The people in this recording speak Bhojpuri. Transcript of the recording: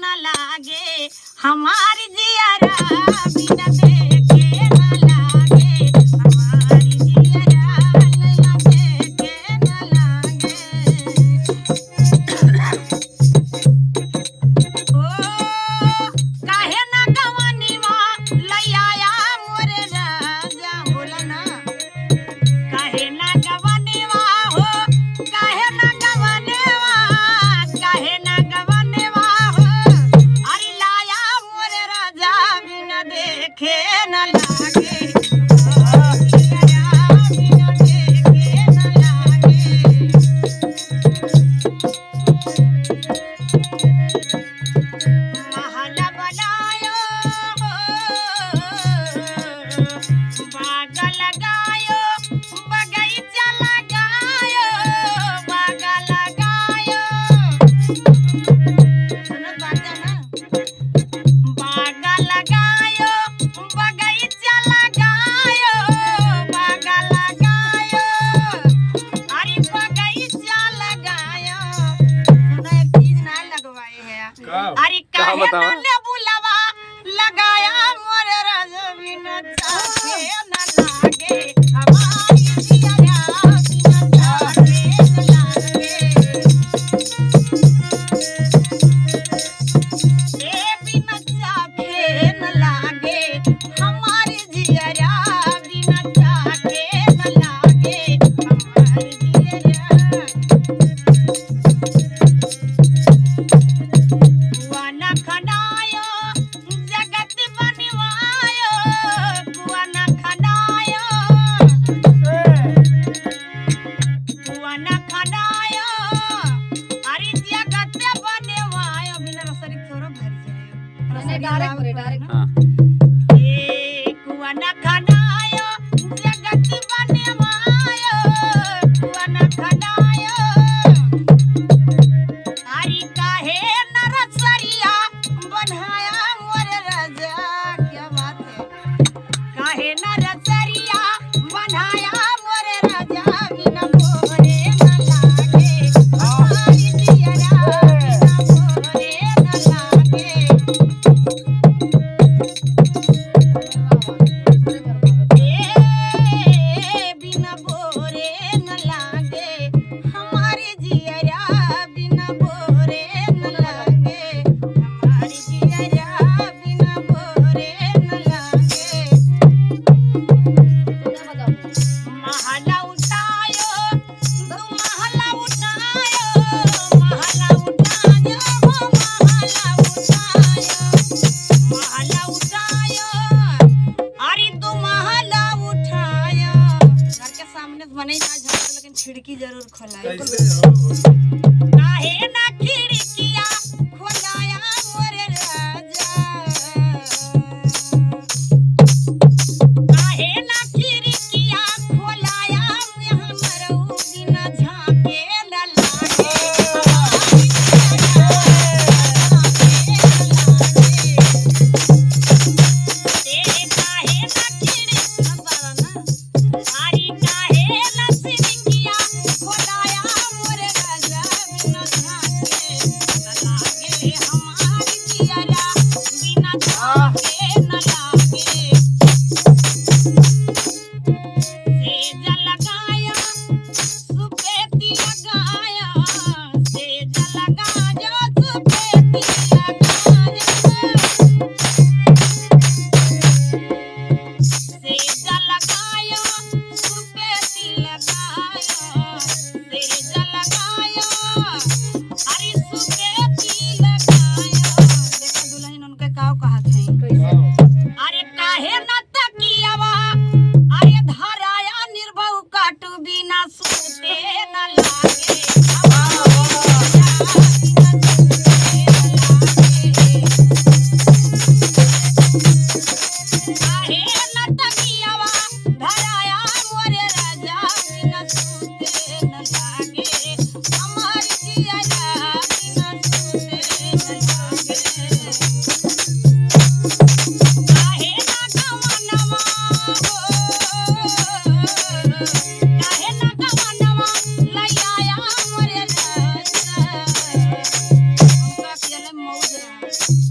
न लागे हमारी जियरा बिना देखे न लागे हमारी जियरा लैला देखे न लागे ओ काहे न गवनीवा लैया मोरे राजा बोला ना काहे न गवनीवा हो काहे न गवनीवा काहे न गवनीवा हो अरे लाया मोरे राजा बिना देखे न लागे बिना देखे न लागे महल बनायो बाग लगायो बगीचा लगायो बाग लगायो सुनत बात है ना बाग लगायो बगीचा लगायो बाग लगायो अरे बगीचा लगायो सुना एक चीज ना लगवाए है अरे काहे बतावा? न लेबुलवा लगाया मोरे रजबिन चाहे न लागे हमारी जियरा बिन चाहे न लागे ए बिन चाहे न लागे हमारी जियरा बिन चाहे न लागे हमारी जियरा कुआन खनायो जगत बनवायो कुआन खनायो कुआन खनायो अरे जगत बनवायो बिना रसरी थोड़ा भर जाए डायरेक्ट हाँ ए कुआन खनायो जगत बनवायो कुआन खनायो अरे काहे नरसरिया बनाया मोरे राजा क्या बात है काहे नरसरिया बनाया मोरे राजा बिना मोरे न लागे हमारी जियरा बिना मोरे न लागे बिना बोरे न लागे हमारी जियरा बिना बोरे न लागे हमारी जियरा बिना बोरे न लागे महला उठायो तू महला उठायो महला उठायो महला उठायो अरे तू महला उठायो घर के सामने बने ना झाड़ लेकिन खिड़की जरूर खोलायो काहे ना खिड़किया खोलाया मोरे राजा काहे ना खिड़किया खोलाया हमरो बिना झाके न लागे हमारी जियरा काहे ना खिड़किया बाबा ना अरे काहे ना खिड़किया खोलाया मोरे झाके